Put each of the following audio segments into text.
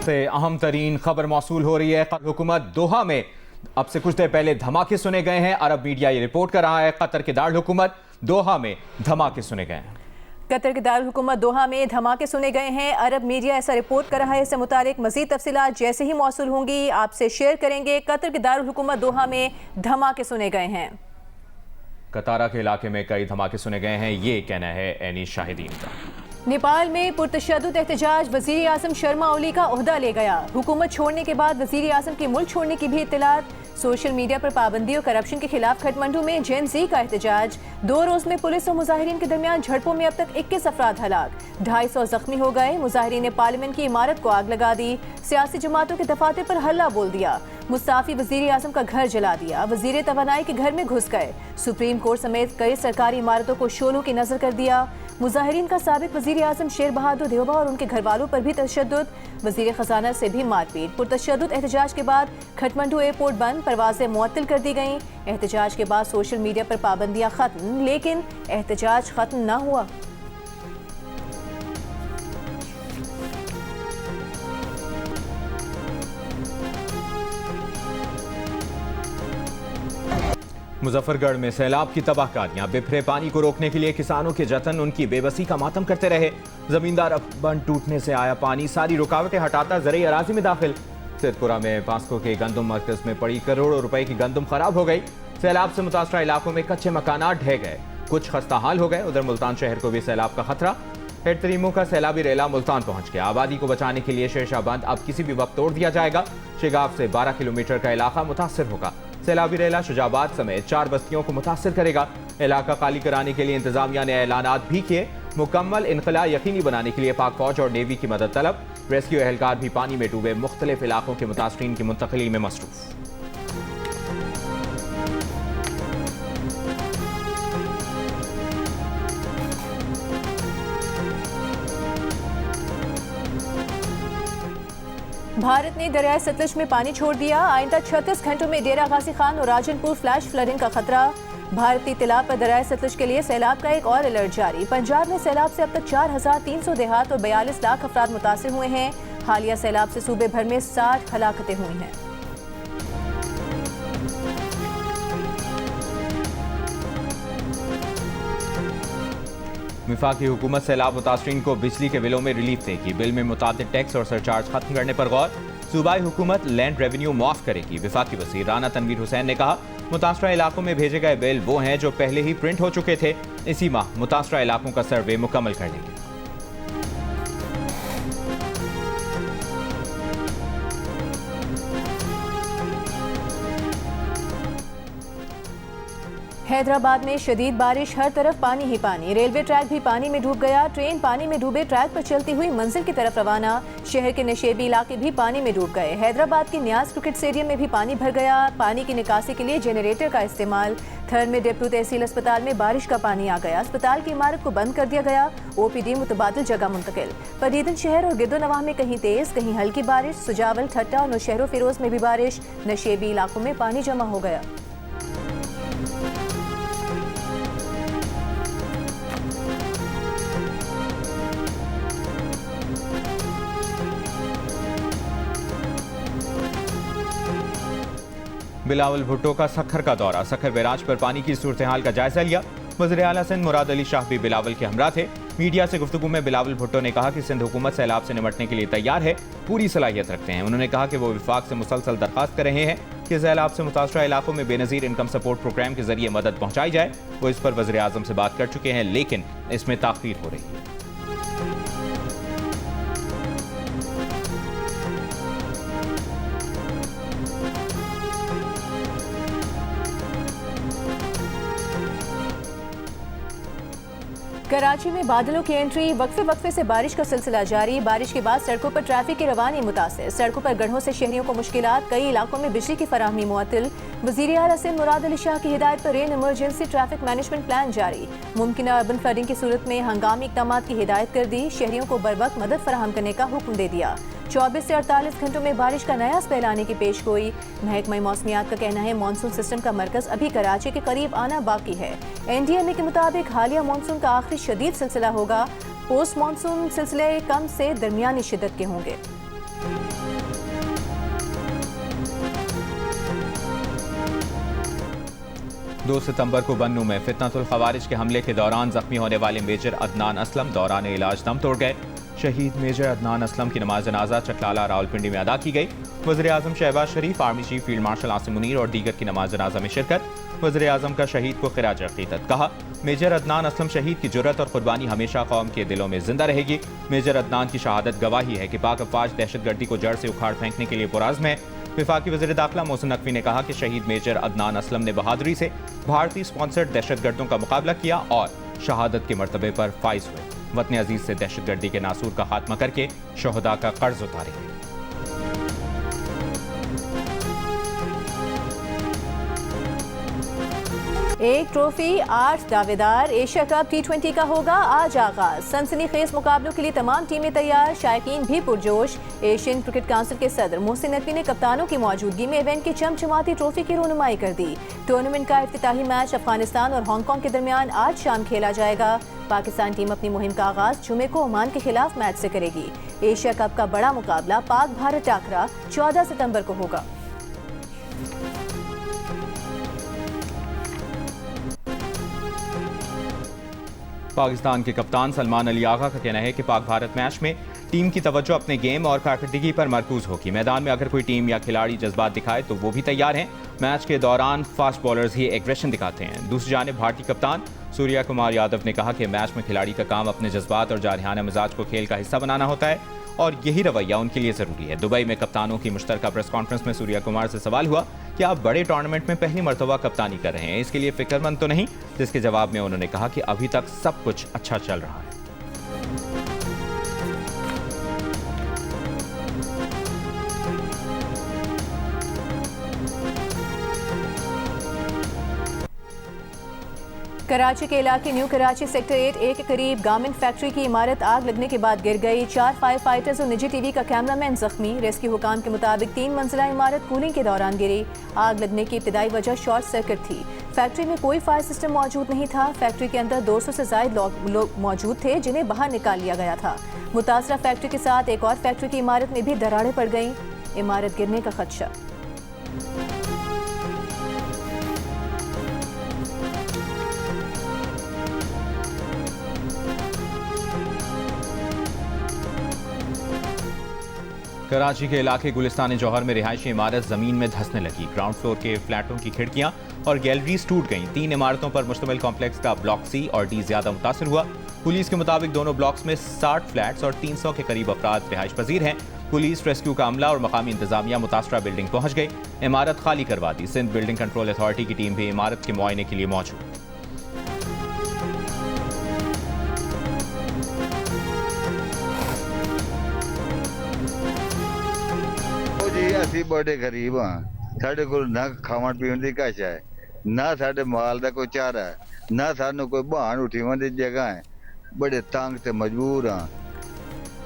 से अहम तरीन खबर मौसूल हो रही है। हुकूमत दोहा में अब से कुछ देर पहले धमाके सुने गए हैं। अरब मीडिया ये रिपोर्ट कर रहा है कतर के दारुल हुकूमत दोहा में धमाके सुने गए हैं। कतर के दारुल हुकूमत दोहा में धमाके सुने गए हैं। अरब मीडिया ऐसा रिपोर्ट कर रहा है। इससे मुतालिक मजीद तफसीलात जैसे ही मौसूल होंगी आपसे शेयर करेंगे। कतर के दारुल हुकूमत दोहा में धमाके सुने गए हैं। कतारा के इलाके में कई धमाके सुने गए हैं, ये कहना है एनी शाहिदीन का। नेपाल में पुरतशद्दुद एहतजाज, वज़ीर आज़म शर्मा ओली का ओहदा ले गया। हुकूमत छोड़ने के बाद वज़ीर आज़म के मुल्क छोड़ने की भी इत्तलात। सोशल मीडिया पर पाबंदी और करप्शन के खिलाफ खटमंडू में जेन ज़ी का एहतजाज। 2 रोज़ में पुलिस और मुजाहिरीन के दरमियान झड़पों में अब तक 21 अफराद हलाक, 250 जख्मी हो गए। मुजाहिरीन ने पार्लियामेंट की इमारत को आग लगा दी। सियासी जमातों के दफातर पर हल्ला बोल दिया। मुस्ताफी वज़ीर आज़म का घर जला दिया। वज़ीर तवानाई के घर में घुस गए। सुप्रीम कोर्ट समेत कई सरकारी इमारतों को शोलों की नजर कर दिया। मुजाहिरीन का साबिक वज़ीर आज़म शेर बहादुर देवबा और उनके घर वालों पर भी तशद्दुद। वज़ीर खजाना से भी मारपीट। पुरतशद्दुद एहतजाज के बाद खटमंडू एयरपोर्ट बंद, परवाजें मुअत्तल कर दी गईं। एहतजाज के बाद सोशल मीडिया पर पाबंदियां खत्म, लेकिन एहतजाज खत्म न हुआ। मुजफ्फरगढ़ में सैलाब की तबाहकारियां, बिफरे पानी को रोकने के लिए किसानों के जतन उनकी बेबसी का मातम करते रहे। जमींदार अब बंद टूटने से आया पानी सारी रुकावटें हटाता ज़रई अराजी में दाखिल। सिद्धपुरा में पास्को के गंदम मरकज में पड़ी करोड़ों रुपए की गंदम खराब हो गई। सैलाब से मुतासरा इलाकों में कच्चे मकानात ढह गए, कुछ खस्ता हाल हो गए। उधर मुल्तान शहर को भी सैलाब का खतरा। हेड तरीमों का सैलाबी रेला मुल्तान पहुंच गया। आबादी को बचाने के लिए शेरशाह बंद अब किसी भी वक्त तोड़ दिया जाएगा। शिगाफ से 12 किलोमीटर का इलाका मुतासर होगा। सैलाबी रेला शुजाबाद समेत 4 बस्तियों को मुतासर करेगा। इलाका खाली कराने के लिए इंतजामिया ने ऐलानात भी किए। मुकम्मल इनखला यकीनी बनाने के लिए पाक फौज और नेवी की मदद तलब। रेस्क्यू एहलकार भी पानी में डूबे मुख्तलिफ इलाकों के मुतासरीन की मुंतकिली में मसरूफ। भारत ने दरियाए सतलज में पानी छोड़ दिया। आइंदा 36 घंटों में डेरा गाजी खान और राजनपुर फ्लैश फ्लडिंग का खतरा। भारतीय तलाब पर दरियाए सतलज के लिए सैलाब का एक और अलर्ट जारी। पंजाब में सैलाब से अब तक 4300 देहात और 42 लाख अफराद मुतासिर हुए हैं। हालिया सैलाब से सूबे भर में 60 हलाकतें हुई हैं। वफाकी हुकूमत सैलाब मुतासरीन को बिजली के बिलों में रिलीफ देगी। बिल में मुताबिक टैक्स और सरचार्ज खत्म करने पर गौर। सूबाई हुकूमत लैंड रेवेन्यू माफ करेगी। वफाकी वज़ीर राना तनवीर हुसैन ने कहा, मुतासरा इलाकों में भेजे गए बिल वो हैं जो पहले ही प्रिंट हो चुके थे। इसी माह मुतासरा इलाकों का सर्वे मुकम्मल कर लेंगे। हैदराबाद में शदीद बारिश, हर तरफ पानी ही पानी। रेलवे ट्रैक भी पानी में डूब गया। ट्रेन पानी में डूबे ट्रैक पर चलती हुई मंजिल की तरफ रवाना। शहर के नशेबी इलाके भी पानी में डूब गए। हैदराबाद के न्याज क्रिकेट स्टेडियम में भी पानी भर गया। पानी की निकासी के लिए जनरेटर का इस्तेमाल। थर में डेप्यू तहसील अस्पताल में बारिश का पानी आ गया। अस्पताल की इमारत को बंद कर दिया गया। OPD मुतबादिल जगह मुंतकिल। पदीदन शहर और गिरदोनवाह में कहीं तेज कहीं हल्की बारिश। सुजावल, ठट्टा और नौशहरो फिरोज में भी बारिश। नशेबी इलाकों में पानी जमा हो गया। बिलावल भुट्टो का सखर का दौरा। सखर बैराज पर पानी की सूरत हाल का जायजा लिया। वज़ीर आला सिंध मुराद अली शाह भी बिलावल के हमरा थे। मीडिया से गुफ्तगू में बिलावल भुट्टो ने कहा कि सिंध हुकूमत सैलाब से निपटने के लिए तैयार है, पूरी सलाहियत रखते हैं। उन्होंने कहा कि वो विफाक से मुसलसल दरख्वास्त कर रहे हैं कि सैलाब से मुतासरा इलाकों में बेनज़ीर इनकम सपोर्ट प्रोग्राम के जरिए मदद पहुँचाई जाए। वो इस पर वज़ीर आज़म से बात कर चुके हैं, लेकिन इसमें ताख़ीर हो रही है। कराची में बादलों की एंट्री, वक्फे वक्फे से बारिश का सिलसिला जारी। बारिश के बाद सड़कों पर ट्रैफिक की रवानी मुतासिर। सड़कों पर गड्ढों से शहरियों को मुश्किलात। कई इलाकों में बिजली की फराहमी मुअत्तल। वज़ीर आला सिंध मुराद अली शाह की हिदायत पर rain emergency traffic management plan जारी। मुमकिना अर्बन फ्लडिंग की सूरत में हंगामी इक़दामात की हिदायत कर दी। शहरियों को बर वक्त मदद फराहम करने का हुक्म दे दिया। 24 से 48 घंटों में बारिश का नया स्पेल आने की पेशगोई। महकमा मौसमियात का कहना है मानसून सिस्टम का मरकज अभी कराची के करीब आना बाकी है। NDMA के मुताबिक हालिया मानसून का आखिरी शदीद सिलसिला होगा। पोस्ट मानसून सिलसिले कम से दरमियानी शिद्दत के होंगे। 2 सितंबर को बन्नू में फितनतुल खवारिज के हमले के दौरान जख्मी होने वाले मेजर अदनान असलम दौरान इलाज दम तोड़ गए। शहीद मेजर अदनान असलम की नमाज जनाजा चकलाला रावलपिंडी में अदा की गई। वज़ीर आज़म Shehbaz Sharif, army chief field marshal Asim Munir और दीगर की नमाज जनाजा में शिरकत। वज़ीर आज़म का शहीद को खिराज अक़ीदत, कहा मेजर अदनान असलम शहीद की जुर्रत और कुर्बानी हमेशा कौम के दिलों में जिंदा रहेगी। मेजर अदनान की शहादत गवाही है कि पाक अफवाज दहशतगर्दी को जड़ से उखाड़ फेंकने के लिए पुराज़्म है। वफाकी वज़ीर दाखिला मोहसिन नकवी ने कहा कि शहीद मेजर अदनान असलम ने बहादुरी से भारतीय स्पॉन्सर्ड दहशतगर्दों का मुकाबला किया और शहादत के मर्तबे पर फाइज हुए। वतन अजीज से दहशतगर्दी के नासूर का खात्मा करके शोहदा का कर्ज उतारेंगे। एक ट्रॉफी, 8 दावेदार। एशिया कप T20 का होगा आज आगाज। सनसनीखेज मुकाबलों के लिए तमाम टीमें तैयार, शायकीन भी पुरजोश। एशियन क्रिकेट काउंसिल के सदर मोहसिन नकवी ने कप्तानों की मौजूदगी में इवेंट की चमचमाती ट्रॉफी की रोनुमाई कर दी। टूर्नामेंट का इफ्तिताही मैच अफगानिस्तान और हांगकांग के दरमियान आज शाम खेला जाएगा। पाकिस्तान टीम अपनी मुहिम का आगाज जुमे को ओमान के खिलाफ मैच से करेगी। एशिया कप का बड़ा मुकाबला पाक भारत टाकरा 14 सितंबर को होगा। पाकिस्तान के कप्तान सलमान अली आगा का कहना है कि पाक भारत मैच में टीम की तवज्जो अपने गेम और कारकर्दगी पर मरकूज होगी। मैदान में अगर कोई टीम या खिलाड़ी जज्बात दिखाए तो वो भी तैयार हैं। मैच के दौरान फास्ट बॉलर्स ही एग्रेशन दिखाते हैं। दूसरी जानिब भारतीय कप्तान सूर्या कुमार यादव ने कहा कि मैच में खिलाड़ी का काम अपने जज्बात और जारहाना मिजाज को खेल का हिस्सा बनाना होता है और यही रवैया उनके लिए जरूरी है। दुबई में कप्तानों की मुश्तरका प्रेस कॉन्फ्रेंस में सूर्या कुमार से सवाल हुआ कि आप बड़े टूर्नामेंट में पहली मरतबा कप्तानी कर रहे हैं, इसके लिए फिक्रमंद तो नहीं, जिसके जवाब में उन्होंने कहा कि अभी तक सब कुछ अच्छा चल रहा है। कराची के इलाके न्यू कराची सेक्टर 8A के करीब गारमेंट फैक्ट्री की इमारत आग लगने के बाद गिर गई। 4 फायर फाइटर्स और निजी टीवी का कैमरामैन जख्मी। रेस्क्यू हुकाम के मुताबिक 3 मंजिला इमारत कूलिंग के दौरान गिरी। आग लगने की इब्तिदाई वजह शॉर्ट सर्किट थी। फैक्ट्री में कोई फायर सिस्टम मौजूद नहीं था। फैक्ट्री के अंदर 200 से ज्यादा लोग मौजूद थे जिन्हें बाहर निकाल लिया गया था। मुतासरा फैक्ट्री के साथ एक और फैक्ट्री की इमारत में भी दरारें पड़ गईं। इमारत गिरने का खदशा। कराची के इलाके गुलिस्तान जौहर में रिहायशी इमारत जमीन में धंसने लगी। ग्राउंड फ्लोर के फ्लैटों की खिड़कियां और गैलरीज टूट गईं। 3 इमारतों पर मुश्तमिल कॉम्प्लेक्स का ब्लॉक C और D ज्यादा मुतासर हुआ। पुलिस के मुताबिक दोनों ब्लॉक्स में 60 फ्लैट्स और 300 के करीब अफराद रिहाइश पजीर हैं। पुलिस, रेस्क्यू का अमला और मकामी इंतजामिया मुतासरा बिल्डिंग पहुंच गई। इमारत खाली करवा दी। सिंध बिल्डिंग कंट्रोल अथॉरिटी की टीम भी इमारत के मुआयने के लिए मौजूद। ਅਸੀਂ ਬੜੇ ਗਰੀਬ ਹਾਂ। ਸਾਡੇ ਕੋਲ ਨਾ ਖਾਣ ਪੀਣ ਦੀ ਘਾਟ ਹੈ, ਨਾ ਸਾਡੇ ਮਾਲ ਦਾ ਕੋਈ ਚਾਰਾ ਹੈ, ਨਾ ਸਾਨੂੰ ਕੋਈ ਬਹਾਨ ਉਠਾਉਣ ਦੀ ਜਗ੍ਹਾ ਹੈ। बड़े तंग से मजबूर हैं।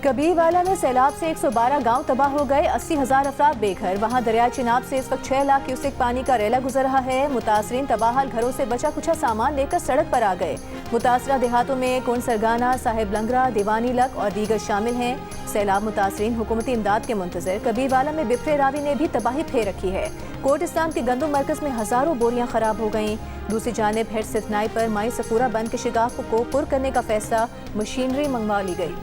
कबीरवाला में सैलाब से 112 गांव तबाह हो गए। 80,000 अफराद बेघर। वहां दरिया चिनाब से इस वक्त 6 लाख क्यूसेक पानी का रेला गुजर रहा है। मुतासरीन तबाहल घरों से बचा कुछ सामान लेकर सड़क पर आ गए। मुतासरा देहातों में कुंड सरगाना, साहिब लंगरा, दीवानी लक और दीगर शामिल हैं। सैलाब मुतासरीन हुकूमती इमदाद के मुंतजर। कबीरवाला में बिफरे रावी ने भी तबाही फेर रखी है। कोट इस्लाम के गंदम मरकज में हजारों बोरियां खराब हो गईं। दूसरी जानिब हेड सिथनाई पर माई सफूरा बंद के शिगाफ को पुर करने का फैसला, मशीनरी मंगवा ली गई।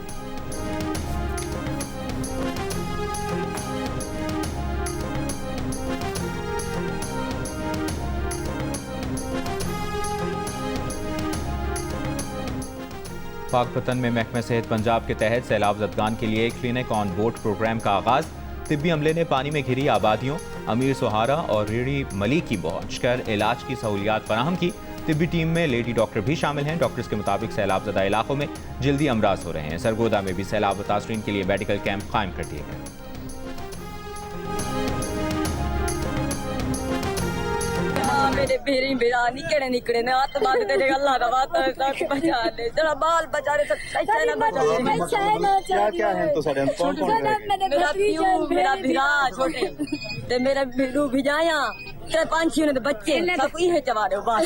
पाकपतन में महकमा सेहत पंजाब के तहत सैलाब ज़दगान के लिए क्लिनिक ऑन बोट प्रोग्राम का आगाज। तिब्बी अमले ने पानी में घिरी आबादियों अमीर सोहारा और रीढ़ी मली की पहुंच कर इलाज की सहूलियात फराहम की। तिब्बी टीम में लेडी डॉक्टर भी शामिल हैं। डॉक्टर्स के मुताबिक सैलाबज़दा इलाकों में जल्दी अमराज हो रहे हैं। सरगोदा में भी सैलाब मुतासरीन के लिए मेडिकल कैंप कायम कर दिए गए। मेरे बेरी बेरा निकले ना हाथ बांध तेरे अल्लाह का वास्ता सब बचा ले जरा बाल बचा ले कैसे ना बचा ले। क्या है तो सारे कौन मेरा भिरा छोटे ते मेरे भिरू भिजाया चाहे 5-6 ने बच्चे सब ये चबा रहे हो बस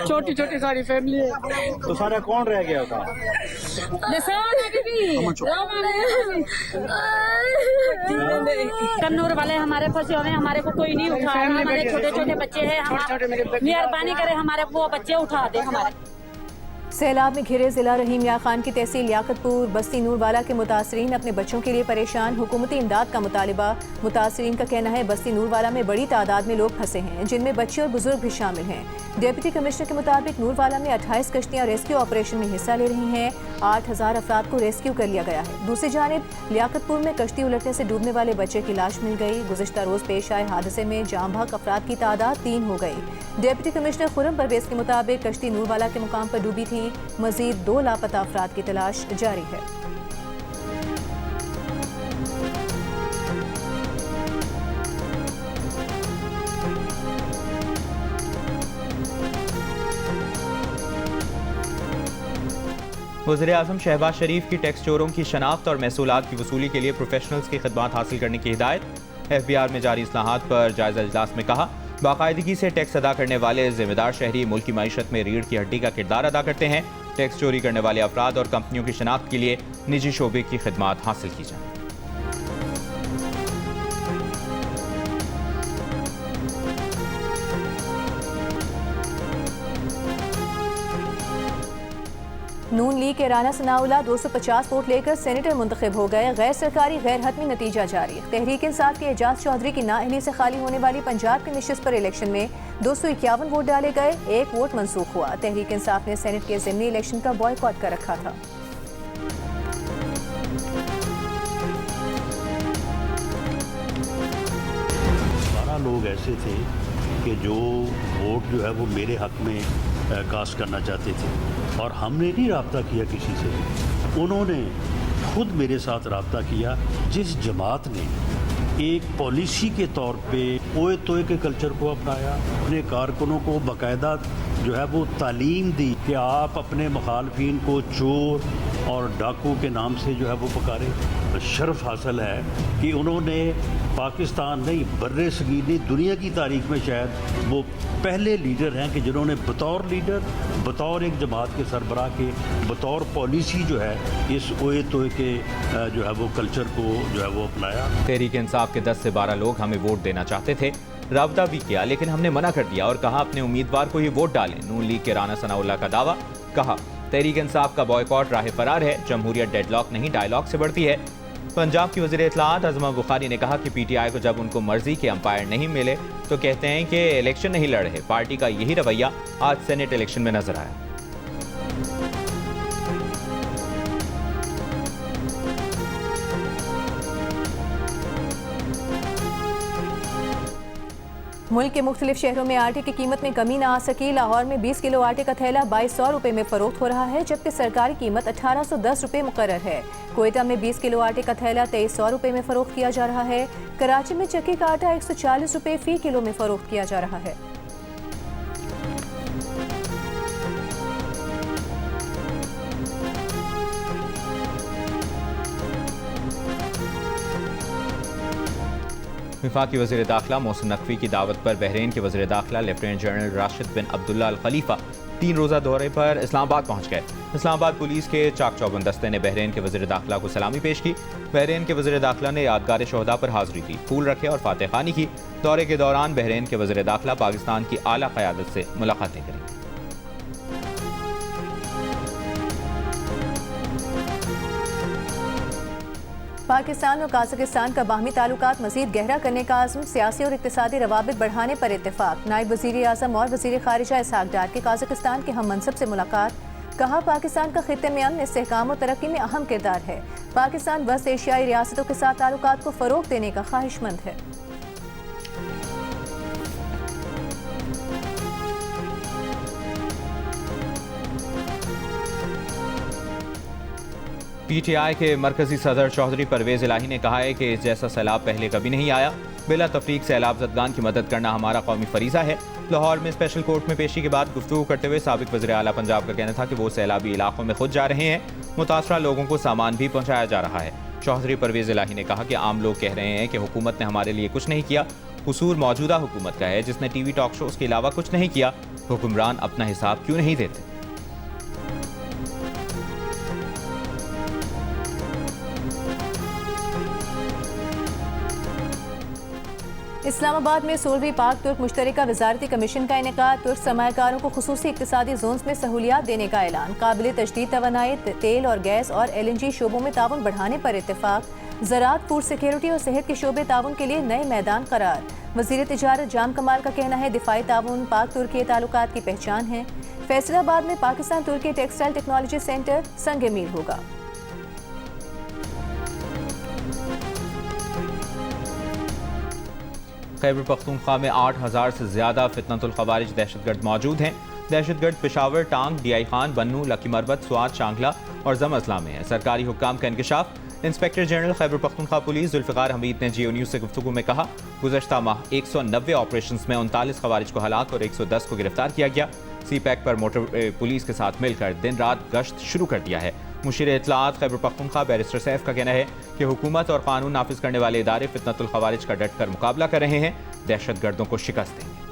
छोटी छोटी सारी फैमिली है। तो सारा कौन रह गया था? कन्नूर वाले हमारे फंसे हुए, हमारे को कोई नहीं उठा, हमारे छोटे छोटे बच्चे हैं, मेहरबानी करे हमारे वो बच्चे उठा दे हमारे। सैलाब में घिरे जिला रहीम यार खान की तहसील लियाकतपुर बस्ती नूरवाला के मुतासरीन अपने बच्चों के लिए परेशान, हुकूमती इमदाद का मुतालिबा। मुतासरीन का कहना है बस्ती नूरवाला में बड़ी तादाद में लोग फंसे हैं, जिनमें बच्चे और बुजुर्ग भी शामिल हैं। डिप्टी कमिश्नर के मुताबिक नूरवाला में 28 कश्तियां रेस्क्यू ऑपरेशन में हिस्सा ले रही हैं। 8000 अफराद को रेस्क्यू कर लिया गया है। दूसरी जानिब लियाकतपुर में कश्ती उलटने से डूबने वाले बच्चे की लाश मिल गई। गुज़िश्ता रोज पेश आए हादसे में जाम बहक अफराद की तादाद 3 हो गई। डिप्टी कमिश्नर खुरम परवेज के मुताबिक कश्ती नूरवाला के मुकाम पर डूबी थी। मजीद 2 लापता अफराद की तलाश जारी है। वज़ीर आज़म शहबाज शरीफ की टैक्स चोरों की शनाख्त और महसूलात की वसूली के लिए प्रोफेशनल्स की खिदमात हासिल करने की हिदायत। FBR में जारी इस्लाहात पर जायजा इजलास में कहा, बाकायदगी से टैक्स अदा करने वाले जिम्मेदार शहरी मुल्क की मईशत में रीढ़ की हड्डी का किरदार अदा करते हैं। टैक्स चोरी करने वाले अफराद और कंपनियों की शनाख्त के लिए निजी शोबे की खिदमात हासिल की जाए। नून लीग के राना सनाउल्लाह 250 वोट लेकर सेनेटर मुंतखब हो गए। गैर सरकारी गैर हतमी नतीजा जारी। तहरीक इंसाफ के एजाज चौधरी की नाअहली से खाली होने वाली पंजाब की नशिस्त पर इलेक्शन में 251 वोट डाले गए, 1 वोट मंसूख हुआ। तहरीक इंसाफ ने सेनेट के ज़िमनी इलेक्शन का बॉयकॉट कर रखा था। 12 लोग ऐसे थे कि जो वोट जो है वो मेरे हक में कास्ट करना चाहते थे और हमने नहीं रब्ता किया किसी से, उन्होंने खुद मेरे साथ रब्ता किया। जिस जमात ने एक पॉलिसी के तौर पे ओए तोए के कल्चर को अपनाया, अपने कारकुनों को बाकायदा जो है वो तालीम दी कि आप अपने मुखालफिन को चोर और डाकू के नाम से जो है वो पुकारे। शर्फ हासिल है कि उन्होंने पाकिस्तान नहीं बर्रे सगीर नहीं दुनिया की तारीख में शायद वो पहले लीडर हैं कि जिन्होंने बतौर लीडर, बतौर एक जमात के सरबराह के, बतौर पॉलिसी जो है इस ओए तोए के जो है वो कल्चर को जो है वो अपनाया। तहरीक इंसाफ के 10 से 12 लोग हमें वोट देना चाहते थे, राब्ता भी किया, लेकिन हमने मना कर दिया और कहा अपने उम्मीदवार को ही वोट डालें। नून लीग के राना सनाउल्लाह का दावा, कहा तहरीक इंसाफ का बॉयकॉट राह फरार है, जमहूरियत डेडलॉक नहीं डायलॉग से बढ़ती है। पंजाब की वज़ीर इत्तलाआत अज़मा बुखारी ने कहा कि PTI को जब उनको मर्जी के अंपायर नहीं मिले तो कहते हैं कि इलेक्शन नहीं लड़ रहे। पार्टी का यही रवैया आज सेनेट इलेक्शन में नजर आया। मुल्क के मुख्तलिफ शहरों में आटे की कीमत में कमी न आ सकी। लाहौर में 20 किलो आटे का थैला 2200 रुपये में फरोख्त हो रहा है, जबकि सरकारी कीमत 1810 रुपये मुकर्रर है। कोयटा में 20 किलो आटे का थैला 2300 रुपये में फरोख्त किया जा रहा है। कराची में चक्की का आटा 140 रुपये फी किलो में फरोख्त किया जा रहा है। वफाकी वज़ीर दाखिला मोहसिन नकवी की दावत पर बहरीन के वज़ीर दाखिला लेफ्टिनेंट जनरल राशिद बिन अब्दुल्ला अल खलीफा 3 रोज़ा दौरे पर इस्लामाबाद पहुँच गए। इस्लामाबाद पुलिस के चाक चौबंद दस्ते ने बहरीन के वज़ीर दाखिला को सलामी पेश की। बहरीन के वज़ीर दाखिला ने यादगार शोहदा पर हाज़िरी दी, फूल रखे और फातह खानी की। दौरे के दौरान बहरीन के वज़ीर दाखिला पाकिस्तान की आला क़यादत से मुलाकातें करेंगे। पाकिस्तान और काज़ाकिस्तान का बाहमी ताल्लुकात मज़ीद गहरा करने का आज़म, सियासी और इक़्तिसादी रवाबित बढ़ाने पर इत्तेफाक। नायब वज़ीर आज़म और वज़ीर ख़ारिजा इसहाक़ डार की काज़ाकिस्तान के हम मनसब से मुलाकात। कहा पाकिस्तान का ख़ित्ते में अमन, इस्तेहकाम और तरक्की में अहम किरदार है। पाकिस्तान वस्त एशियाई रियासतों के साथ ताल्लुकात को फ़रोग़ देने का ख्वाहिशमंद है। PTI के मरकजी सदर चौधरी परवेज इलाही ने कहा है कि इस जैसा सैलाब पहले कभी नहीं आया। बिला तफरीक सैलाब ज़दगान की मदद करना हमारा कौमी फरीज़ा है। लाहौर में स्पेशल कोर्ट में पेशी के बाद गुफ्तगू करते हुए साबिक वज़ीर आला पंजाब का कहना था कि वो सैलाबी इलाकों में खुद जा रहे हैं, मुतासरा लोगों को सामान भी पहुँचाया जा रहा है। चौधरी परवेज इलाही ने कहा कि आम लोग कह रहे हैं कि हुकूमत ने हमारे लिए कुछ नहीं किया। कसूर मौजूदा हुकूमत का है जिसने टीवी टॉक शोज के अलावा कुछ नहीं किया। हुक्मरान अपना हिसाब क्यों नहीं देते? इस्लामाबाद में 16वीं पाक तुर्क मुश्तरका वजारती कमीशन का इनेकाद। तुर्क सरमायाकारों को खुसूसी इक्तिसादी जोन्स में सहूलियात देने का ऐलान। काबिल तजदीद तवानाई, तेल और गैस और LNG शोबों में ताउन बढ़ाने पर इत्तेफाक। ज़राअत, फूड सिक्योरिटी और सेहत के शोबे ताउन के लिए नए मैदान करार। वज़ीर तिजारत जाम कमाल का कहना है दिफाई ताउन पाक तुर्की ताल्लुकात की पहचान है। फैसलाबाद में पाकिस्तान तुर्की टेक्सटाइल टेक्नोलॉजी सेंटर संग मील होगा। खैबर पख्तूनख्वा में 8000 से ज्यादा फितनतुल खवारिज दहशतगर्द मौजूद हैं। दहशतगर्द पेशावर, टांग, DI खान, बन्नू, लकी मरबत, स्वात, चांगला और जम-अजला में है। सरकारी हुक्काम का इंकशाफ। Inspector general Khyber Pakhtunkhwa police Zulfiqar Hameed ने GO न्यूज़ से गुफ्तगू में कहा, गुज़श्ता माह 190 ऑपरेशन में 39 खवारिज को हलाक और 110 को गिरफ्तार किया गया। CPAC पर मोटर पुलिस के साथ मिलकर दिन रात गश्त शुरू कर दिया है। मुशीर इत्तलाआत खैबर पख्तूनख्वा बैरिस्टर सैफ का कहना है कि हुकूमत और कानून नाफिज करने वाले इदारे फितनतुल खवारिज का डट कर मुकाबला कर रहे हैं, दहशतगर्दों को शिकस्त देंगे।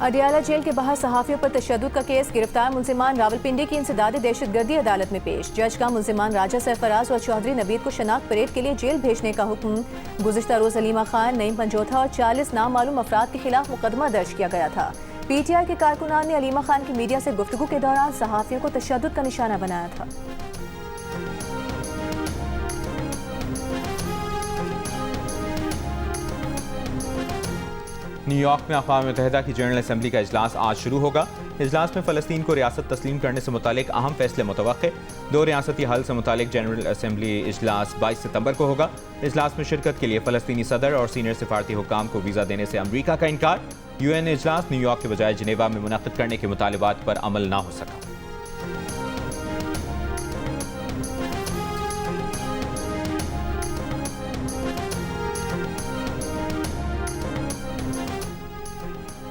अडियाला जेल के बाहर सहाफियों पर तशद्दुद का केस। गिरफ्तार मुलजिमान रावलपिंडी की इंसदादी दहशतगर्दी अदालत में पेश। जज का मुलजिमान राजा सरफराज और चौधरी नवीद को शनाख्त परेड के लिए जेल भेजने का हुक्म। गुज़िश्ता रोज अलीमा खान, नईम पंजोथा और 40 नामालूम अफराद के खिलाफ मुकदमा दर्ज किया गया था। PTI के कारकुनान ने अलीमा खान की मीडिया से गुफ्तगू के दौरान सहाफियों को तशद्दुद का निशाना बनाया था। न्यूयॉर्क में अक़वाम मुत्तहिदा की जनरल असम्बली का इजलास आज शुरू होगा। इजलास में फ़लस्तीन को रियासत तस्लीम करने से मुतालिक अहम फैसले मुतवक्के। 2 रियासती हल से मुतालिक जनरल असम्बली इजलास 22 सितंबर को होगा। इजलास में शिरकत के लिए फ़लस्तीनी सदर और सीनियर सिफारती हुक्काम को वीज़ा देने से अमरीका का इनकार। UN इजलास न्यूयॉर्क के बजाय जिनेवा में मुनक़िद करने के मुतालिबात पर अमल न हो सका।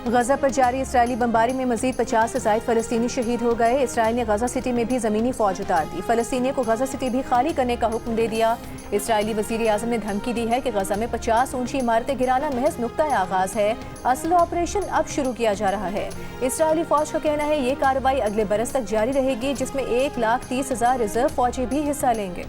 गजा पर जारी इसराइली बमबारी में मजीद 50 से ज़ायद फ़लस्तीनी शहीद हो गए। इसराइल ने गजा सिटी में भी ज़मीनी फ़ौज उतार दी। फ़लस्तीनियों को गजा सिटी भी खाली करने का हुक्म दे दिया। इसराइली वज़ीर आज़म ने धमकी दी है कि गजा में 50 ऊंची इमारतें गिराना महज नुक्ता आगाज़ है, असल ऑपरेशन अब शुरू किया जा रहा है। इसराइली फ़ौज का कहना है ये कार्रवाई अगले बरस तक जारी रहेगी, जिसमें 1,30,000 रिजर्व फ़ौजी भी हिस्सा लेंगे।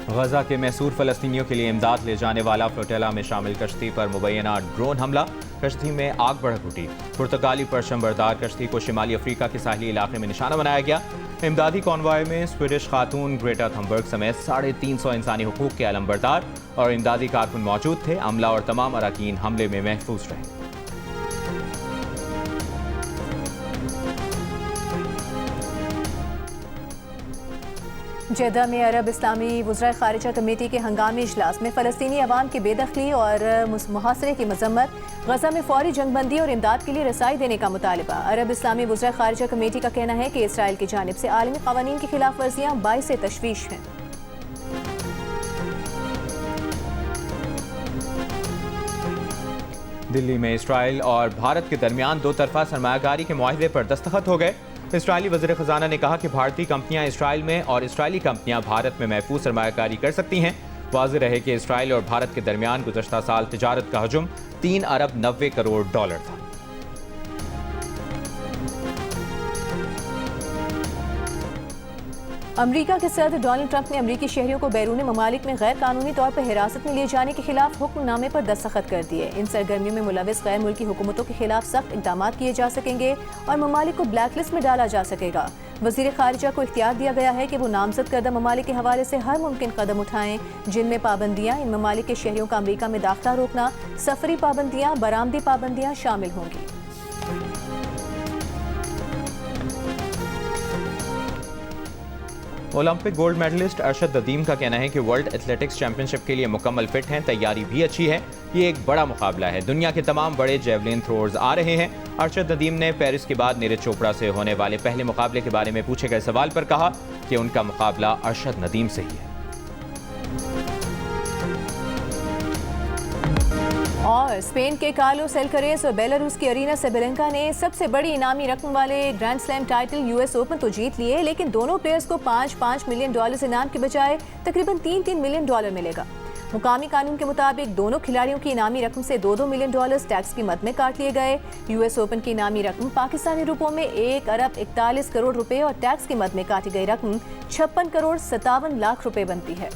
गजा के मैसूर फ़लस्तीनियों के लिए इमदाद ले जाने वाला फ्लोटेला में शामिल कश्ती पर मुबैना ड्रोन हमला। कश्ती में आग भड़क उठी। पुर्तगाली परचम बरदार कश्ती को शिमाली अफ्रीका के साहली इलाके में निशाना बनाया गया। इमदादी कॉन्वॉय में स्वीडिश खातून ग्रेटा थम्बर्ग समेत 350 इंसानी हुकूक के अलमबरदार और इमदादी कारकुन मौजूद थे। अमला और तमाम अरकान हमले में महफूज रहे। जेद्दा में अरब इस्लामी वज़राए ख़ारिजा कमेटी के हंगामी इजलास में फ़लस्तीनी अवाम की बेदखली और मुहासरे की मजम्मत। गजा में फौरी जंगबंदी और इमदाद के लिए रसाई देने का मुतालबा। अरब इस्लामी वज़राए ख़ारिजा कमेटी का कहना है कि इसराइल की जानिब से आलमी क़वानीन की खिलाफ वर्जियाँ बाइस तशवीश हैं। दिल्ली में इसराइल और भारत के दरमियान 2 तरफा सरमायाकारी के मुआहदे पर दस्तखत हो गए। इसराइली वज़ीर ख़ज़ाना ने कहा कि भारतीय कंपनियां इसराइल में और इसराइली कंपनियां भारत में महफूज सरमायाकारी कर सकती हैं। वाज़ेह रहे कि इसराइल और भारत के दरमियान गुज़श्ता साल तिजारत का हजम $3 अरब 90 करोड़ था। अमरीका के सदर डोनाल्ड ट्रंप ने अमरीकी शहरियों को बैरून ममालिक में गैर कानूनी तौर पर हिरासत में लिए जाने के खिलाफ हुक्मनामे पर दस्तखत कर दिए। इन सरगर्मियों में मुलविस गैर मुल्की हुकूमतों के खिलाफ सख्त इक़दाम किए जा सकेंगे और ममालिक को ब्लैक लिस्ट में डाला जा सकेगा। वज़ीर ख़ारिजा को इख्तियार दिया गया है कि वो नामजद करदा ममालिक के हवाले से हर मुमकिन कदम उठाएं, जिनमें पाबंदियाँ, इन ममालिक के शहरियों का अमरीका में दाखिला रोकना, सफरी पाबंदियाँ, बरामदी पाबंदियाँ शामिल होंगी। Olympic gold medallist Arshad Nadeem का कहना है कि वर्ल्ड एथलेटिक्स चैंपियनशिप के लिए मुकम्मल फिट हैं, तैयारी भी अच्छी है। ये एक बड़ा मुकाबला है, दुनिया के तमाम बड़े जेवलिन थ्रोअर्स आ रहे हैं। अरशद नदीम ने पेरिस के बाद नीरज चोपड़ा से होने वाले पहले मुकाबले के बारे में पूछे गए सवाल पर कहा कि उनका मुकाबला अरशद नदीम से ही है। और स्पेन के कार्लोस अल्कारेज और बेलारूस की अरीना सेबेलेंका ने सबसे बड़ी इनामी रकम वाले grand slam title US open तो जीत लिए, लेकिन दोनों प्लेयर्स को $5-5 मिलियन इनाम के बजाय तकरीबन $3-3 मिलियन मिलेगा। मुकामी कानून के मुताबिक दोनों खिलाड़ियों की इनामी रकम से $2-2 मिलियन टैक्स की मद में काट लिए गए। यूएस ओपन की इनामी रकम पाकिस्तानी रुपयों में 1 अरब 41 करोड़ रुपए और टैक्स की मद में काटी गई रकम 56 करोड़ 57 लाख रुपए बनती है।